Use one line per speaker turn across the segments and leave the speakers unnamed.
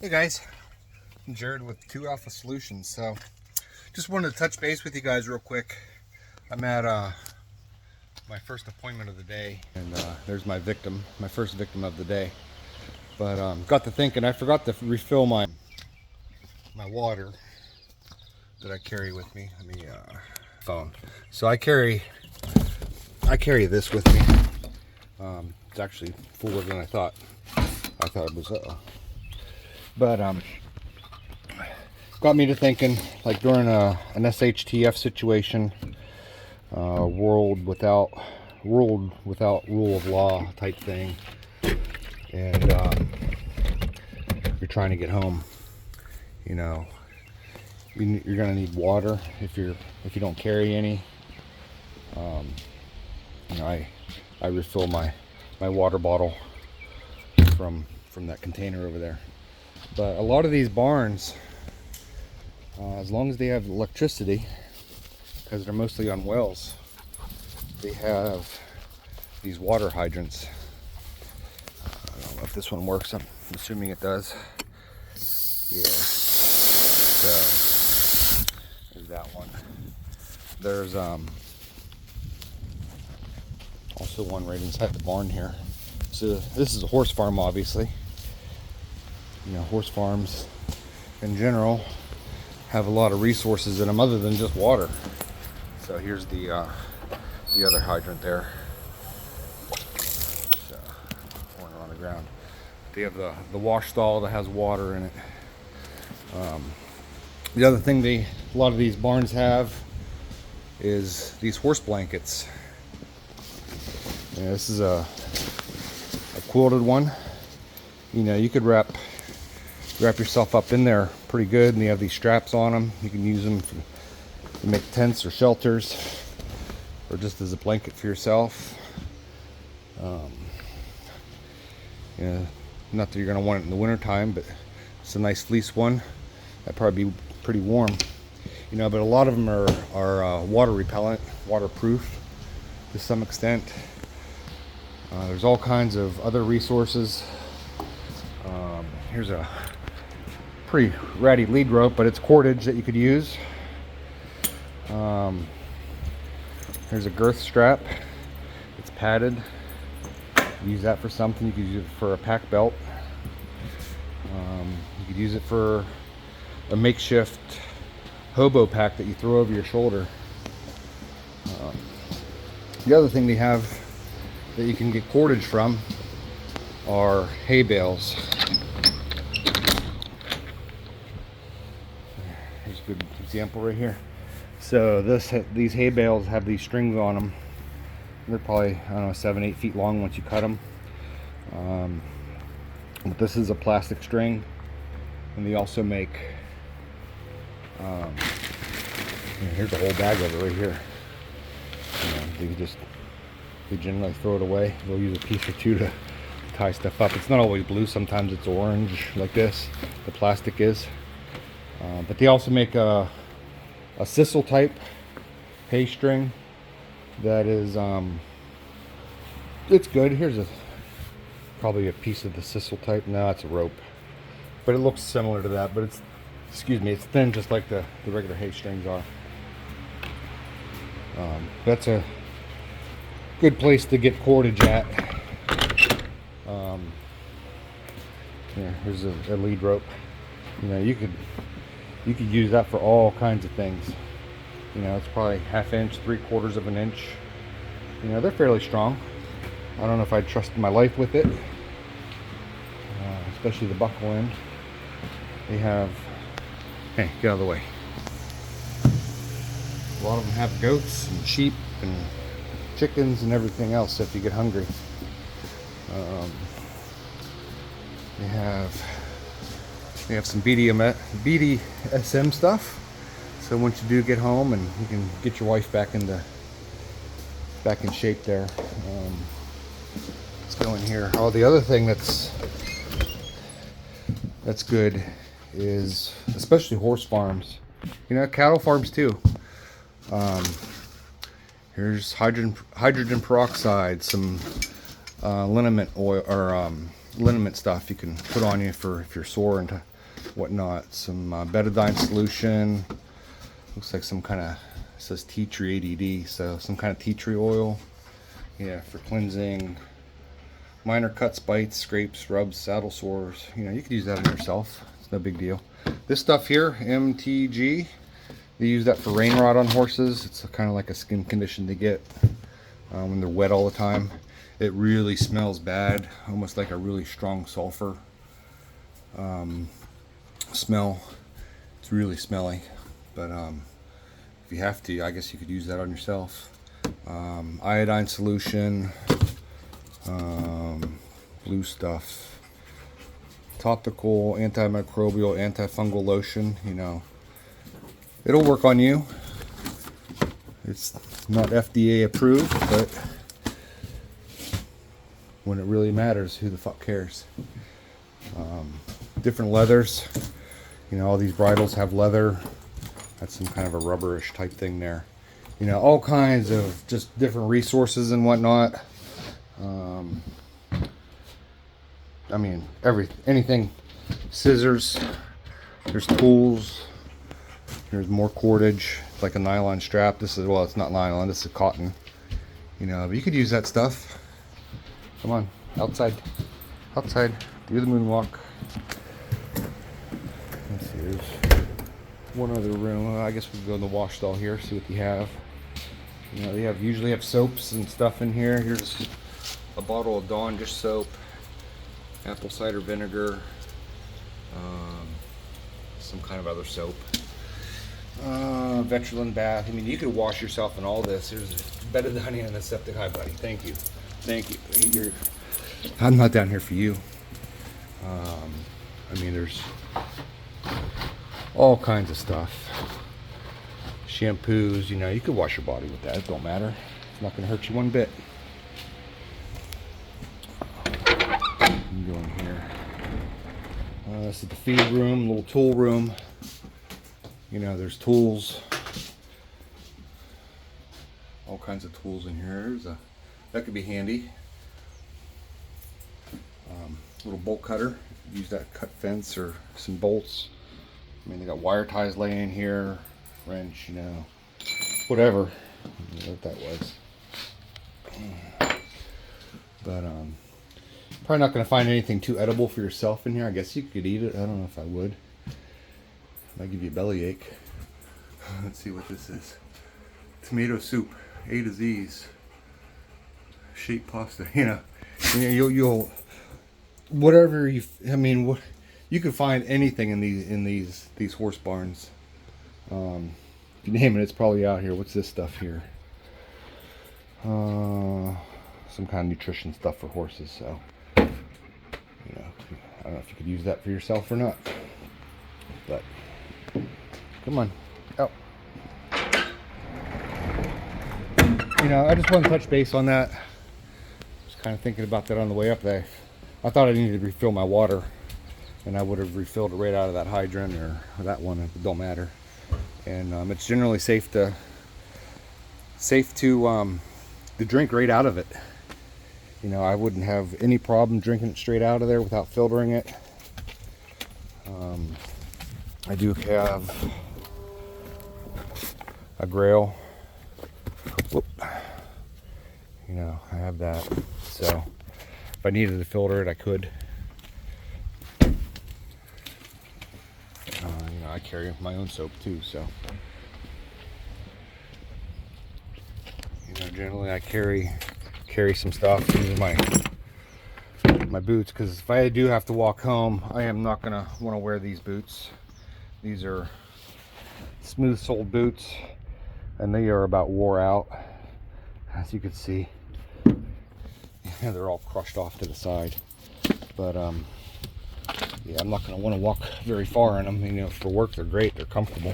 Hey guys, I'm Jared with 2 Alpha Solutions. So just wanted to touch base with you guys real quick. I'm at my first appointment of the day, and there's my victim, my first victim of the day. But got to thinking, I forgot to refill my water that I carry with me. Let me phone. So I carry this with me. It's actually fuller than I thought. I thought it was but got me to thinking, like during an SHTF situation, world without rule of law type thing, and you're trying to get home. You know, you're gonna need water if you don't carry any. You know, I refill my water bottle from that container over there. But a lot of these barns, as long as they have electricity, because they're mostly on wells, they have these water hydrants. I don't know if this one works. I'm assuming it does. Yeah. So there's that one. There's also one right inside the barn here. So this is a horse farm, obviously. You know, horse farms in general have a lot of resources in them other than just water. So here's the other hydrant there. So, pouring it on the ground. They have the wash stall that has water in it. The other thing a lot of these barns have is these horse blankets. Yeah, this is a quilted one. You know, you could wrap yourself up in there pretty good, and they have these straps on them. You can use them to make tents or shelters, or just as a blanket for yourself. You know, not that you're going to want it in the winter time, but it's a nice fleece one. That'd probably be pretty warm. You know, but a lot of them are water repellent, waterproof to some extent. There's all kinds of other resources. Here's a pretty ratty lead rope, but it's cordage that you could use. Here's a girth strap. It's padded. Use that for something. You could use it for a pack belt. You could use it for a makeshift hobo pack that you throw over your shoulder. The other thing they have that you can get cordage from are hay bales. Here's a good example right here. So these hay bales have these strings on them. They're probably, I don't know, 7-8 feet long once you cut them. But this is a plastic string, and they also make here's a whole bag of it right here. You know, they generally throw it away. They'll use a piece or two to tie stuff up. It's not always blue. Sometimes it's orange like this. The plastic is. But they also make a sisal type hay string that is it's good. Here's probably a piece of the sisal type. No, it's a rope, but it looks similar to that, but it's thin, just like the regular hay strings are. That's a good place to get cordage at. Yeah, here's a lead rope. You know, you could use that for all kinds of things. You know, it's probably 1/2 inch, 3/4 of an inch. You know, they're fairly strong. I don't know if I'd trust my life with it, especially the buckle end. They have, hey, get out of the way. A lot of them have goats and sheep and chickens and everything else if you get hungry. They have some BDSM stuff. So once you do get home, and you can get your wife back in shape there. Let's go in here. Oh, the other thing that's good is, especially horse farms, you know, cattle farms too. Here's hydrogen peroxide, some liniment oil, or liniment stuff you can put on you for if you're sore and whatnot. Some betadine solution. Looks like some kind of, says tea tree ADD, so some kind of tea tree oil. Yeah, for cleansing minor cuts, bites, scrapes, rubs, saddle sores. You know, you could use that on yourself. It's no big deal. This stuff here, MTG, they use that for rain rot on horses. It's kind of like a skin condition they get when they're wet all the time. It really smells bad, almost like a really strong sulfur smell. It's really smelly, but if you have to, I guess you could use that on yourself. Iodine solution, blue stuff, topical antimicrobial antifungal lotion. You know, it'll work on you. It's not FDA approved, but when it really matters, who the fuck cares? Different leathers. You know, all these bridles have leather. That's some kind of a rubberish type thing there. You know, all kinds of just different resources and whatnot. I mean, anything. Scissors. There's tools. There's more cordage, like a nylon strap. This is, well, it's not nylon, this is cotton. You know, but you could use that stuff. Come on, outside. Outside. Do the moonwalk. Let's see, there's one other room. I guess we can go in the wash stall here, see what they have. You know, they usually have soaps and stuff in here. Here's a bottle of Dawn dish soap, apple cider vinegar, some kind of other soap. Veteran bath. I mean, you could wash yourself in all this. There's better than honey on the septic. Hi, buddy. Thank you. Thank you. I'm not down here for you. I mean, there's all kinds of stuff. Shampoos, you know, you could wash your body with that. It don't matter. It's not going to hurt you one bit. You go in here. This is the feed room, little tool room. You know, there's tools. All kinds of tools in here. That could be handy. Little bolt cutter. Use that to cut fence or some bolts. I mean, they got wire ties laying here. Wrench, you know, whatever. I don't know what that was. But probably not going to find anything too edible for yourself in here. I guess you could eat it. I don't know if I would. Might give you a bellyache. Let's see what this is. Tomato soup, A to Z's. Shaped pasta. You know, you'll whatever you. I mean, you can find anything in these horse barns. If you name it, it's probably out here. What's this stuff here? Some kind of nutrition stuff for horses. So, you know, I don't know if you could use that for yourself or not. But come on, out. You know, I just want to touch base on that. Just kind of thinking about that on the way up there. I thought I needed to refill my water, and I would have refilled it right out of that hydrant or that one. It don't matter. And it's generally safe to drink right out of it. You know, I wouldn't have any problem drinking it straight out of there without filtering it. I do have a Grail. Whoop. You know, I have that. So if I needed to filter it, I could. You know, I carry my own soap too, so. You know, generally I carry some stuff. These are my boots, because if I do have to walk home, I am not gonna want to wear these boots. These are smooth soled boots, and they are about wore out, as you can see. They're all crushed off to the side. But yeah, I'm not going to want to walk very far in them. You know, for work they're great, they're comfortable.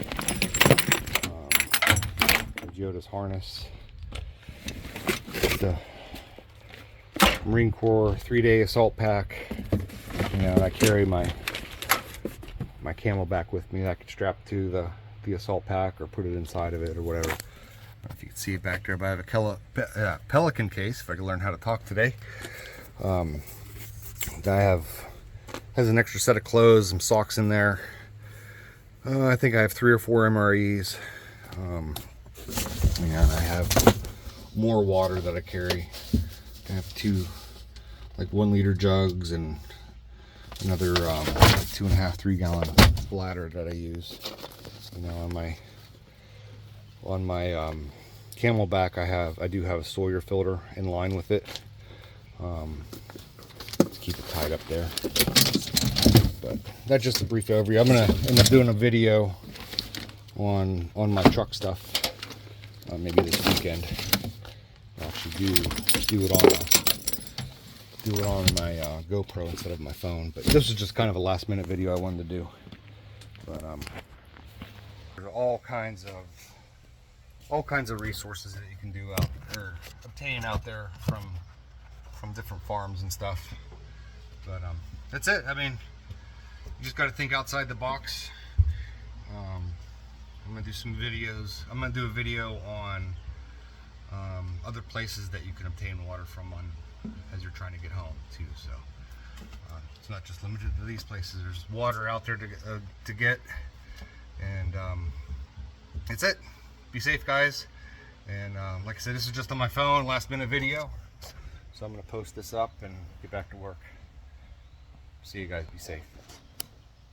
Yoda's harness. It's a Marine Corps 3-day assault pack. You know, I carry my Camelback with me that I can strap to the assault pack or put it inside of it or whatever. I don't know if you can see it back there, but I have a Pelican case, if I can learn how to talk today. I have Has an extra set of clothes, some socks in there. I think I have 3 or 4 MREs. And I have more water that I carry. I have 2 like 1 liter jugs and another 2.5, 3 gallon bladder that I use. You know, on my Camelback, I do have a Sawyer filter in line with it. Keep it tied up there. But that's just a brief overview. I'm gonna end up doing a video on my truck stuff, maybe this weekend. I'll actually do it on my GoPro instead of my phone. But this is just kind of a last minute video I wanted to do. But there's all kinds of resources that you can do out or obtain out there from different farms and stuff. But that's it. I mean, you just got to think outside the box. I'm gonna do some videos. I'm gonna do a video on other places that you can obtain water from as you're trying to get home too. So it's not just limited to these places. There's water out there to get, and that's it. Be safe, guys. And like I said, this is just on my phone, last minute video. So I'm gonna post this up and get back to work. See you guys. Be safe.